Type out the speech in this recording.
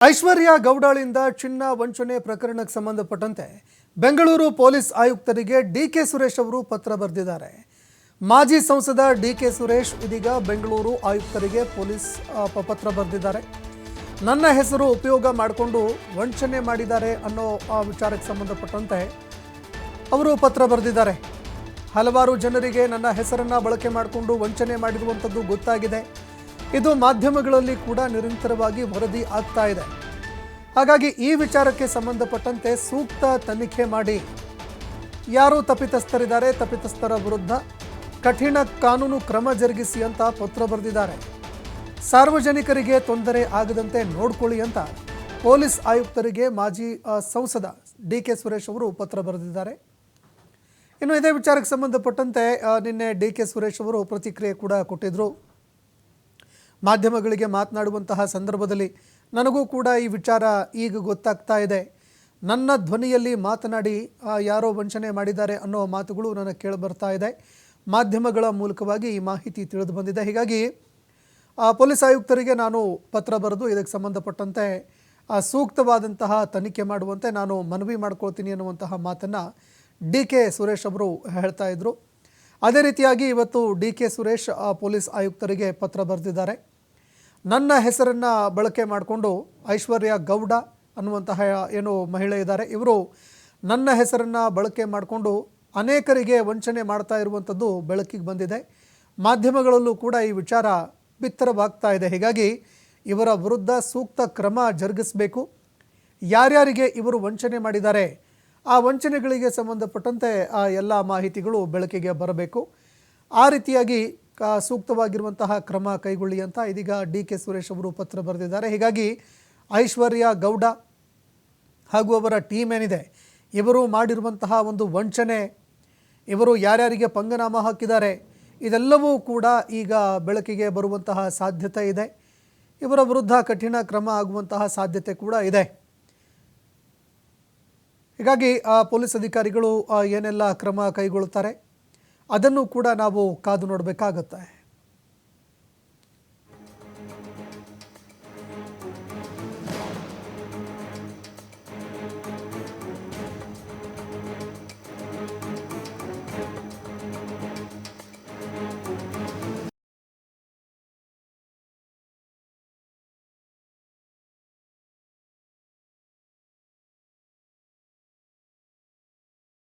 ಐಶ್ವರ್ಯ ಗೌಡಳಿಂದ ಚಿನ್ನ ವಂಚನೆ ಪ್ರಕರಣಕ್ಕೆ ಸಂಬಂಧಪಟ್ಟಂತೆ ಬೆಂಗಳೂರು ಪೊಲೀಸ್ ಆಯುಕ್ತರಿಗೆ ಡಿಕೆ ಸುರೇಶ್ ಅವರು ಪತ್ರ ಬರೆದಿದ್ದಾರೆ. ಮಾಜಿ ಸಂಸದ ಡಿಕೆ ಸುರೇಶ್ ಇದೀಗ ಬೆಂಗಳೂರು ಆಯುಕ್ತರಿಗೆ ಪೊಲೀಸ್ ಪತ್ರ ಬರೆದಿದ್ದಾರೆ. ನನ್ನ ಹೆಸರು ಉಪಯೋಗ ಮಾಡಿಕೊಂಡು ವಂಚನೆ ಮಾಡಿದ್ದಾರೆ ಅನ್ನೋ ವಿಚಾರಕ್ಕೆ ಸಂಬಂಧಪಟ್ಟಂತೆ ಅವರು ಪತ್ರ ಬರೆದಿದ್ದಾರೆ. ಹಲವಾರು ಜನರಿಗೆ ನನ್ನ ಹೆಸರನ್ನು ಬಳಕೆ ಮಾಡಿಕೊಂಡು ವಂಚನೆ ಮಾಡಿರುವಂಥದ್ದು ಗೊತ್ತಾಗಿದೆ. ಇದು ಮಾಧ್ಯಮಗಳಲ್ಲಿ ಕೂಡ ನಿರಂತರವಾಗಿ ವರದಿ ಆಗ್ತಾ ಇದೆ. ಹಾಗಾಗಿ ಈ ವಿಚಾರಕ್ಕೆ ಸಂಬಂಧಪಟ್ಟಂತೆ ಸೂಕ್ತ ತನಿಖೆ ಮಾಡಿ ಯಾರು ತಪ್ಪಿತಸ್ಥರಿದ್ದಾರೆ, ತಪ್ಪಿತಸ್ಥರ ವಿರುದ್ಧ ಕಠಿಣ ಕಾನೂನು ಕ್ರಮ ಜರುಗಿಸಿ ಅಂತ ಪತ್ರ ಬರೆದಿದ್ದಾರೆ. ಸಾರ್ವಜನಿಕರಿಗೆ ತೊಂದರೆ ಆಗದಂತೆ ನೋಡ್ಕೊಳ್ಳಿ ಅಂತ ಪೊಲೀಸ್ ಆಯುಕ್ತರಿಗೆ ಮಾಜಿ ಸಂಸದ ಡಿಕೆ ಸುರೇಶ್ ಅವರು ಪತ್ರ ಬರೆದಿದ್ದಾರೆ. ಇನ್ನು ಇದೇ ವಿಚಾರಕ್ಕೆ ಸಂಬಂಧಪಟ್ಟಂತೆ ನಿನ್ನೆ ಡಿಕೆ ಸುರೇಶ್ ಅವರು ಪ್ರತಿಕ್ರಿಯೆ ಕೂಡ ಕೊಟ್ಟಿದ್ರು. ಮಾಧ್ಯಮಗಳಿಗೆ ಮಾತನಾಡುವಂತಹ ಸಂದರ್ಭದಲ್ಲಿ ನನಗೂ ಕೂಡ ಈ ವಿಚಾರ ಈಗ ಗೊತ್ತಾಗ್ತಾ ಇದೆ. ನನ್ನ ಧ್ವನಿಯಲ್ಲಿ ಮಾತನಾಡಿ ಯಾರೋ ವಂಚನೆ ಮಾಡಿದ್ದಾರೆ ಅನ್ನೋ ಮಾತುಗಳು ನನಗೆ ಕೇಳಿ ಬರ್ತಾ ಇದೆ. ಮಾಧ್ಯಮಗಳ ಮೂಲಕವಾಗಿ ಈ ಮಾಹಿತಿ ತಿಳಿದು ಬಂದಿದೆ. ಹೀಗಾಗಿ ಪೊಲೀಸ್ ಆಯುಕ್ತರಿಗೆ ನಾನು ಪತ್ರ ಬರೆದು ಇದಕ್ಕೆ ಸಂಬಂಧಪಟ್ಟಂತೆ ಸೂಕ್ತವಾದಂತಹ ತನಿಖೆ ಮಾಡುವಂತೆ ನಾನು ಮನವಿ ಮಾಡ್ಕೊಳ್ತೀನಿ ಅನ್ನುವಂತಹ ಮಾತನ್ನು ಡಿಕೆ ಸುರೇಶ್ ಅವರು ಹೇಳ್ತಾ ಇದ್ರು. ಅದೇ ರೀತಿಯಾಗಿ ಇವತ್ತು ಡಿಕೆ ಸುರೇಶ್ ಪೊಲೀಸ್ ಆಯುಕ್ತರಿಗೆ ಪತ್ರ ಬರೆದಿದ್ದಾರೆ. ನನ್ನ ಹೆಸರನ್ನು ಬಳಕೆ ಮಾಡಿಕೊಂಡು ಐಶ್ವರ್ಯ ಗೌಡ ಅನ್ನುವಂತಹ ಏನು ಮಹಿಳೆ ಇದ್ದಾರೆ, ಇವರು ನನ್ನ ಹೆಸರನ್ನು ಬಳಕೆ ಮಾಡಿಕೊಂಡು ಅನೇಕರಿಗೆ ವಂಚನೆ ಮಾಡ್ತಾ ಇರುವಂಥದ್ದು ಬೆಳಕಿಗೆ ಬಂದಿದೆ. ಮಾಧ್ಯಮಗಳಲ್ಲೂ ಕೂಡ ಈ ವಿಚಾರ ಬಿತ್ತರವಾಗ್ತಾ ಇದೆ. ಹೀಗಾಗಿ ಇವರ ವಿರುದ್ಧ ಸೂಕ್ತ ಕ್ರಮ ಜರುಗಿಸಬೇಕು. ಯಾರ್ಯಾರಿಗೆ ಇವರು ವಂಚನೆ ಮಾಡಿದ್ದಾರೆ ಆ ವಂಚನೆಗಳಿಗೆ ಸಂಬಂಧಪಟ್ಟಂತೆ ಆ ಎಲ್ಲ ಮಾಹಿತಿಗಳು ಬೆಳಕಿಗೆ ಬರಬೇಕು. ಆ ರೀತಿಯಾಗಿ ಸೂಕ್ತವಾಗಿರುವಂತಹ ಕ್ರಮ ಕೈಗೊಳ್ಳಿ ಅಂತ ಇದೀಗ ಡಿಕೆ ಸುರೇಶ್ ಅವರು ಪತ್ರ ಬರೆದಿದ್ದಾರೆ. ಹೀಗಾಗಿ ಐಶ್ವರ್ಯ ಗೌಡ ಹಾಗೂ ಅವರ ಟೀಮ್ ಏನಿದೆ, ಇವರು ಮಾಡಿರುವಂತಹ ಒಂದು ವಂಚನೆ, ಇವರು ಯಾರ್ಯಾರಿಗೆ ಪಂಗನಾಮ ಹಾಕಿದ್ದಾರೆ, ಇದೆಲ್ಲವೂ ಕೂಡ ಈಗ ಬೆಳಕಿಗೆ ಬರುವಂತಹ ಸಾಧ್ಯತೆ ಇದೆ. ಇವರ ವಿರುದ್ಧ ಕಠಿಣ ಕ್ರಮ ಆಗುವಂತಹ ಸಾಧ್ಯತೆ ಕೂಡ ಇದೆ. ಹೀಗಾಗಿ ಪೊಲೀಸ್ ಅಧಿಕಾರಿಗಳು ಏನೆಲ್ಲ ಕ್ರಮ ಕೈಗೊಳ್ಳುತ್ತಾರೆ ಅದನ್ನು ಕೂಡ ನಾವು ಕಾದು ನೋಡಬೇಕಾಗತ್ತೆ.